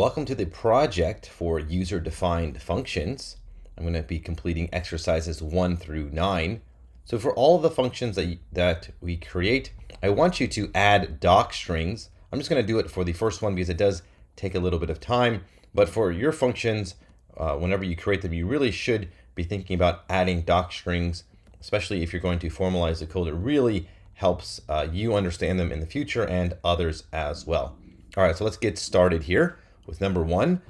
Welcome to the project for user-defined functions. I'm going to be completing exercises 1 through 9. So for all of the functions that we create, I want you to add docstrings. I'm just going to do it for the first one because it does take a little bit of time. But for your functions, whenever you create them, you really should be thinking about adding docstrings, especially if you're going to formalize the code. It really helps you understand them in the future and others as well. All right, so let's get started here with number 1.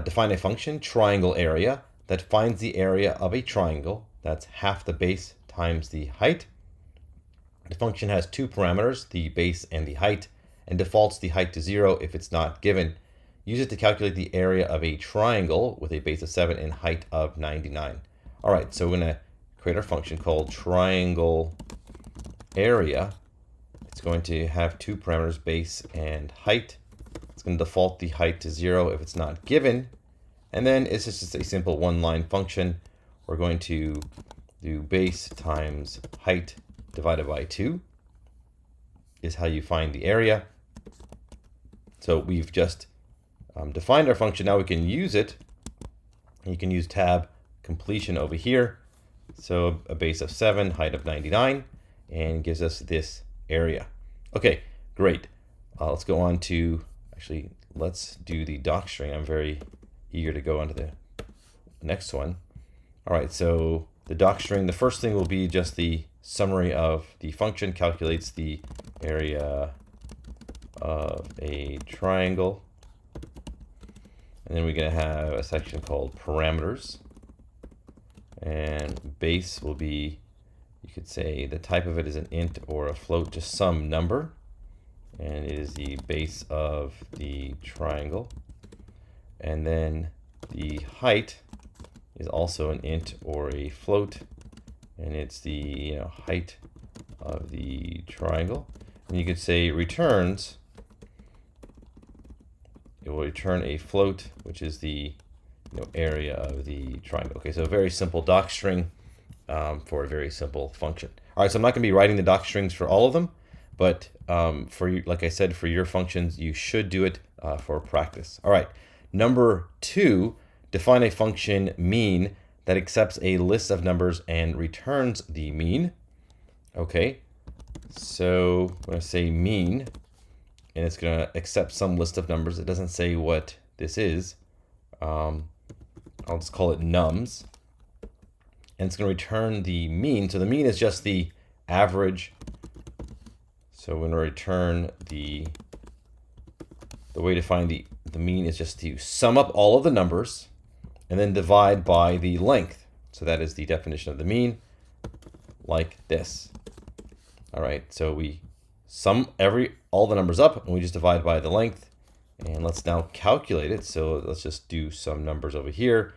Define a function, triangle area, that finds the area of a triangle. That's half the base times the height. The function has 2 parameters, the base and the height, and defaults the height to 0 if it's not given. Use it to calculate the area of a triangle with a base of 7 and height of 99. All right, so we're going to create our function called triangle area. It's going to have 2 parameters, base and height. It's going to default the height to 0 if it's not given. And then it's just a simple one-line function. We're going to do base times height divided by 2 is how you find the area. So we've just defined our function. Now we can use it. You can use tab completion over here. So a base of 7, height of 99, and gives us this area. Okay, great. Let's go on to, actually, let's do the docstring. I'm very eager to go on to the next one. All right, so the docstring, the first thing will be just the summary of the function, calculates the area of a triangle. And then we're going to have a section called parameters. And base will be, you could say the type of it is an int or a float, just some number. And it is the base of the triangle. And then the height is also an int or a float. And it's the height of the triangle. And you could say returns. It will return a float, which is the area of the triangle. Okay, so a very simple docstring for a very simple function. All right, so I'm not going to be writing the docstrings for all of them, but for you, like I said, for your functions, you should do it for practice. All right, number 2, define a function mean that accepts a list of numbers and returns the mean. Okay, so I'm going to say mean, and it's going to accept some list of numbers. It doesn't say what this is. I'll just call it nums. And it's going to return the mean. So the mean is just the average. So when we return the way to find the mean is just to sum up all of the numbers and then divide by the length. So that is the definition of the mean, like this. All right, so we sum all the numbers up and we just divide by the length. And let's now calculate it. So let's just do some numbers over here.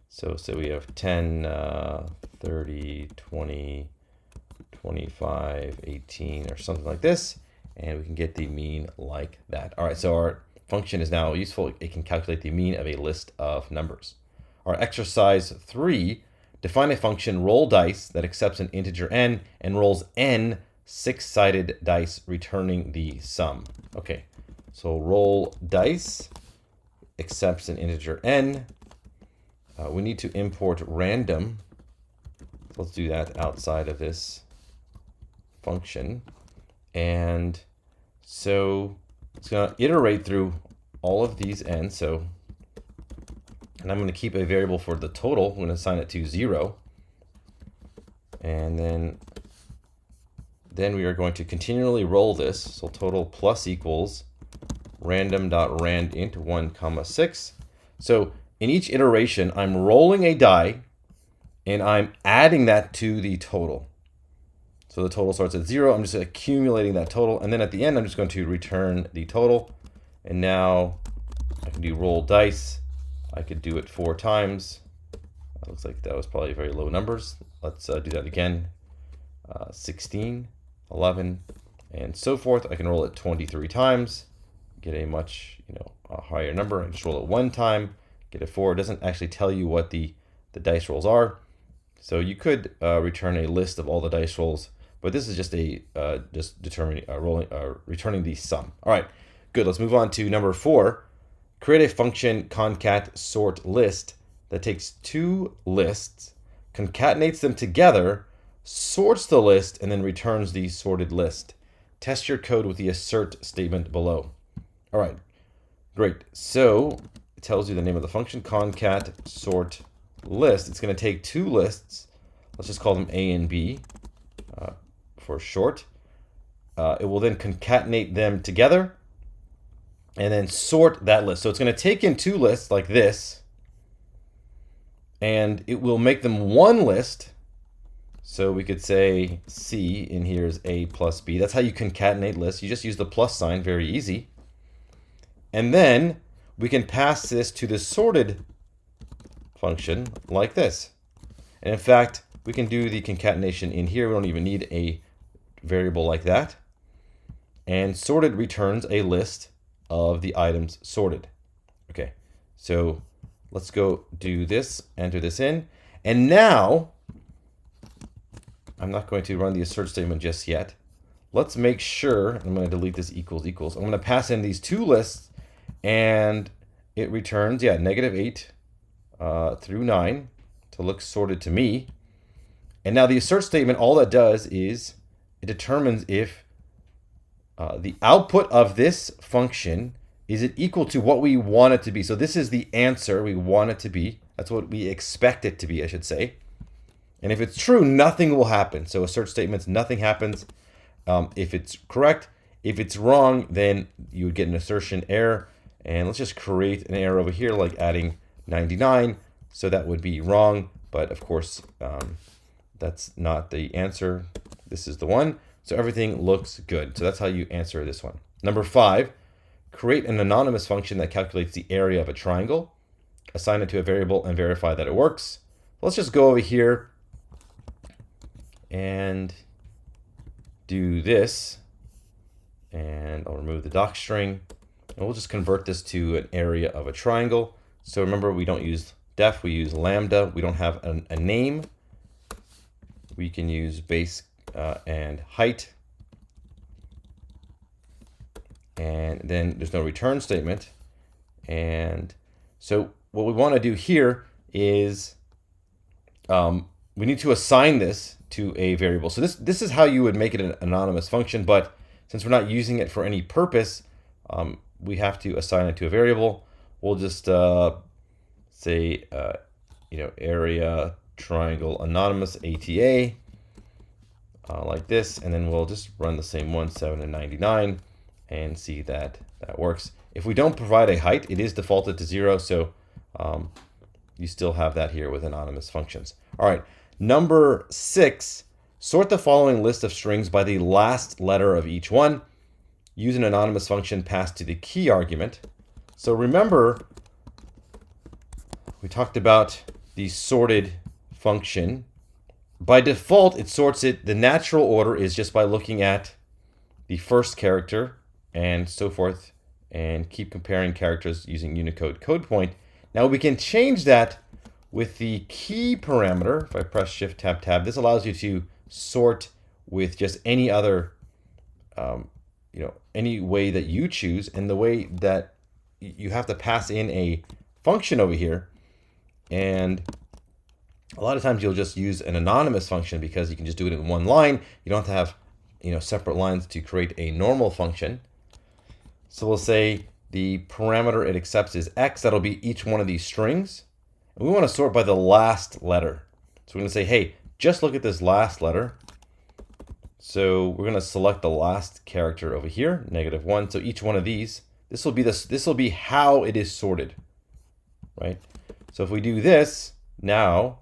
So we have 10, 30, 20, 25, 18, or something like this. And we can get the mean like that. All right, so our function is now useful. It can calculate the mean of a list of numbers. Our exercise 3, define a function roll dice that accepts an integer n and rolls n 6-sided dice, returning the sum. Okay, so roll dice accepts an integer n. We need to import random. So let's do that outside of this function. And so it's going to iterate through all of these n's. And I'm going to keep a variable for the total. I'm going to assign it to 0. And then we are going to continually roll this. So total plus equals random.randint 1, 6. So in each iteration, I'm rolling a die and I'm adding that to the total. So the total starts at 0. I'm just accumulating that total. And then at the end, I'm just going to return the total. And now I can do roll dice. I could do it 4 times. Looks like that was probably very low numbers. Let's do that again. 16, 11, and so forth. I can roll it 23 times, get a much a higher number. I just roll it 1 time, get a 4. It doesn't actually tell you what the dice rolls are. So you could return a list of all the dice rolls, but this is just determining returning the sum. All right, good. Let's move on to number 4. create a function concat sort list that takes two lists, concatenates them together, sorts the list, and then returns the sorted list. Test your code with the assert statement below. All right, great. So it tells you the name of the function, concat sort list. It's going to take two lists. Let's just call them A and B for short. It will then concatenate them together and then sort that list. So it's going to take in two lists like this, and it will make them one list. So we could say C in here is A plus B. That's how you concatenate lists. You just use the plus sign, very easy. And then we can pass this to the sorted function like this. And in fact, we can do the concatenation in here. We don't even need a variable like that. And sorted returns a list of the items sorted. Okay, so let's go do this, enter this in. And now, I'm not going to run the assert statement just yet. Let's make sure, I'm going to delete this equals equals. I'm going to pass in these two lists, and it returns, yeah, -8 through 9 to look sorted to me. And now the assert statement, all that does is it determines if the output of this function, is it equal to what we want it to be? So this is the answer we want it to be. That's what we expect it to be, I should say. And if it's true, nothing will happen. So assert statements, nothing happens if it's correct. If it's wrong, then you would get an assertion error. And let's just create an error over here, like adding 99. So that would be wrong. But of course, that's not the answer. This is the one. So everything looks good. So that's how you answer this one. Number 5, create an anonymous function that calculates the area of a triangle. Assign it to a variable and verify that it works. Let's just go over here and do this. And I'll remove the doc string. And we'll just convert this to an area of a triangle. So remember, we don't use def, we use lambda. We don't have a name. We can use base and height. And then there's no return statement. And so what we want to do here is we need to assign this to a variable. So this is how you would make it an anonymous function, but since we're not using it for any purpose, we have to assign it to a variable. We'll just say, area triangle anonymous ATA like this, and then we'll just run the same one, 7 and 99, and see that that works. If we don't provide a height, it is defaulted to 0, so you still have that here with anonymous functions. All right, number 6, sort the following list of strings by the last letter of each one. Use an anonymous function passed to the key argument. So remember, we talked about the sorted function. By default, it sorts it. The natural order is just by looking at the first character and so forth, and keep comparing characters using Unicode code point. Now we can change that with the key parameter. If I press Shift Tab Tab, this allows you to sort with just any other, any way that you choose, and the way that you have to pass in a function over here. And a lot of times you'll just use an anonymous function because you can just do it in one line. You don't have to have, separate lines to create a normal function. So we'll say the parameter it accepts is X. That'll be each one of these strings. And we want to sort by the last letter. So we're going to say, hey, just look at this last letter. So we're going to select the last character over here, -1. So each one of these, this will be how it is sorted, right? So if we do this, now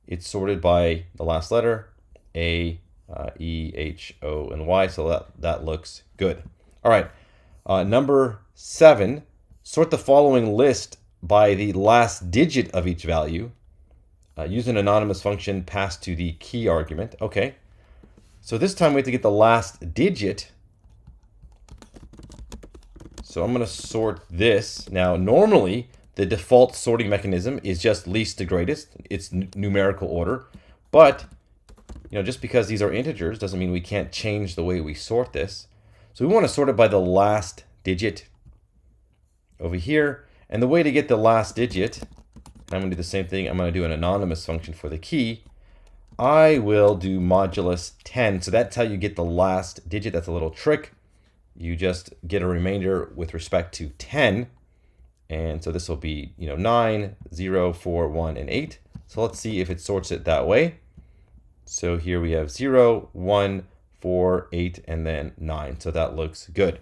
it's sorted by the last letter, A, E, H, O, and Y. So that looks good. All right, number 7, sort the following list by the last digit of each value. Use an anonymous function passed to the key argument. Okay, so this time we have to get the last digit. So I'm going to sort this. Now, normally, the default sorting mechanism is just least to greatest. It's numerical order. But, just because these are integers doesn't mean we can't change the way we sort this. So we want to sort it by the last digit over here. And the way to get the last digit, and I'm going to do the same thing, I'm going to do an anonymous function for the key. I will do modulus 10. So that's how you get the last digit. That's a little trick. You just get a remainder with respect to 10. And so this will be, 9, 0, 4, 1, and 8. So let's see if it sorts it that way. So here we have 0, 1, 4, 8, and then 9. So that looks good.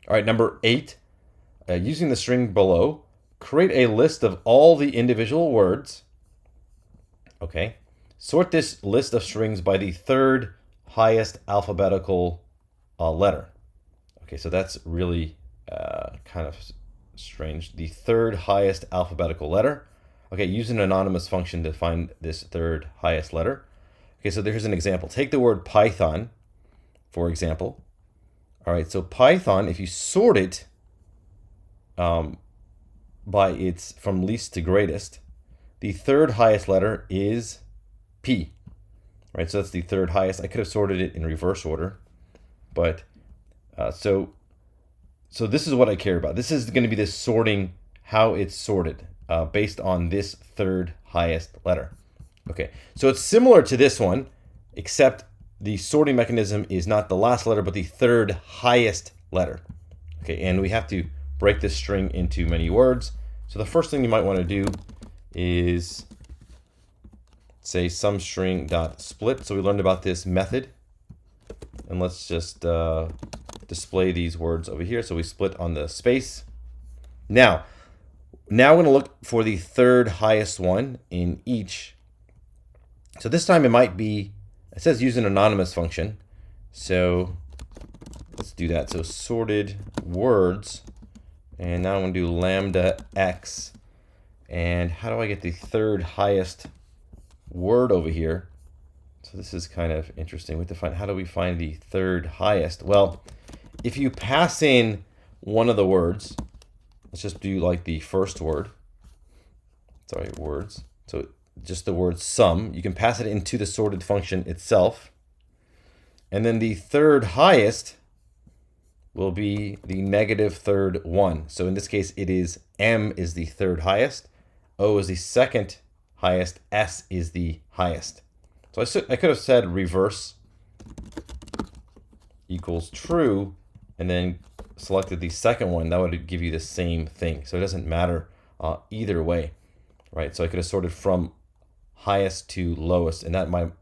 All right, number 8. Using the string below, create a list of all the individual words. Okay. Sort this list of strings by the third highest alphabetical letter. Okay, so that's really kind of strange. The third highest alphabetical letter. Okay, use an anonymous function to find this third highest letter. Okay, so there's an example. Take the word Python, for example. All right, so Python, if you sort it by its from least to greatest, the third highest letter is P. Right, so that's the third highest. I could have sorted it in reverse order, but so this is what I care about. This is going to be the sorting, how it's sorted based on this third highest letter. Okay, so it's similar to this one, except the sorting mechanism is not the last letter, but the third highest letter. Okay, and we have to break this string into many words. So the first thing you might want to do is say SumString.split. So we learned about this method. And let's just display these words over here. So we split on the space. Now we're going to look for the third highest one in each. So this time it might be, it says use an anonymous function. So let's do that. So sorted words. And now I'm going to do lambda x. And how do I get the third highest word over here? So this is kind of interesting. We have to find, how do we find the third highest? Well, if you pass in one of the words, let's just do like the first word. Sorry, words. So just the word sum, you can pass it into the sorted function itself. And then the third highest will be the negative third one. So in this case, it is M is the third highest, O is the second highest, S is the highest. So I could have said reverse equals true, and then selected the second one. That would give you the same thing. So it doesn't matter either way, right? So I could have sorted from highest to lowest, and that might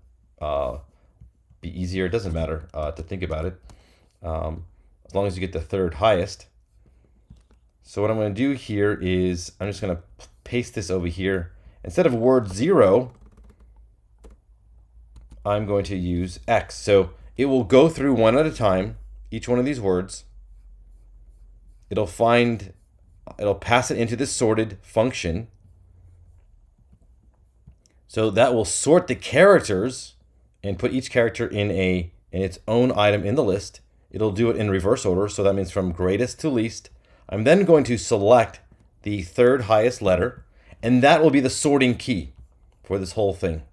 be easier. It doesn't matter to think about it, as long as you get the third highest. So what I'm going to do here is I'm just going to paste this over here. Instead of word 0, I'm going to use X. So it will go through one at a time, each one of these words. It'll pass it into this sorted function. So that will sort the characters and put each character in its own item in the list. It'll do it in reverse order. So that means from greatest to least. I'm then going to select the third highest letter, and that will be the sorting key for this whole thing.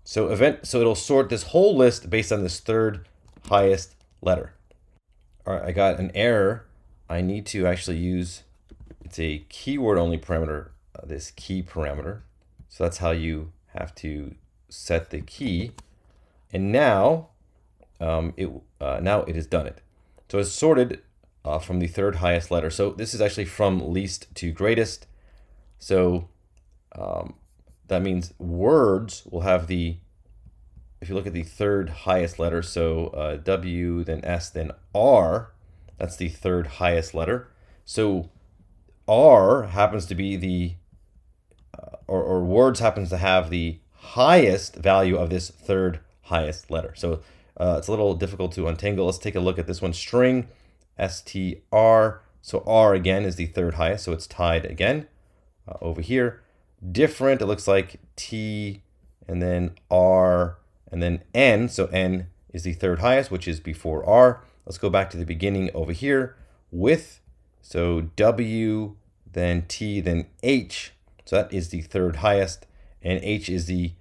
So it'll sort this whole list based on this third highest letter. All right, I got an error. I need to actually use, it's a keyword only parameter, this key parameter. So that's how you have to set the key. And now it has done it. So it's sorted from the third highest letter. So this is actually from least to greatest. So that means words will have the, if you look at the third highest letter, so W, then S, then R, that's the third highest letter. So R happens to be the, or words happens to have the highest value of this third highest letter. So it's a little difficult to untangle. Let's take a look at this one, string str. So R again is the third highest, so it's tied again over here. Different, it looks like T and then R and then N. So N is the third highest, which is before R. Let's go back to the beginning over here with, so W, then T, then H. So that is the third highest, and H is the,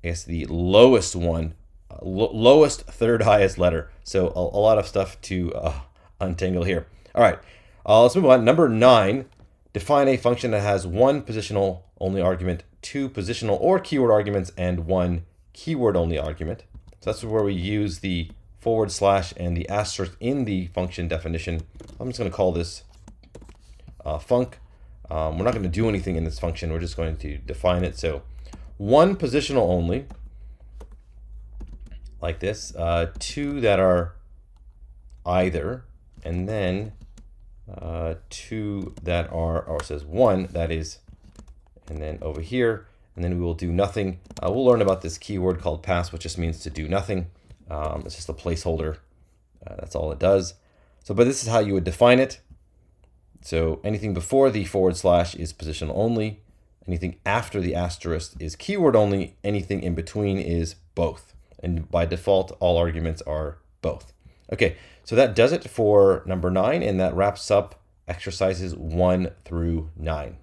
I guess, the lowest one, lowest third highest letter. So a lot of stuff to untangle here. All right, let's move on. Number 9, define a function that has one positional only argument, two positional or keyword arguments, and one keyword only argument. So that's where we use the / and the asterisk in the function definition. I'm just going to call this func. We're not going to do anything in this function. We're just going to define it. So one positional only, like this, two that are either, and then two that are, or it says one that is, and then over here, and then we will do nothing. We'll learn about this keyword called pass, which just means to do nothing. It's just a placeholder. That's all it does. So, but this is how you would define it. So anything before the / is positional only. Anything after the asterisk is keyword only. Anything in between is both. And by default, all arguments are both. Okay, so that does it for number 9, and that wraps up exercises 1 through 9.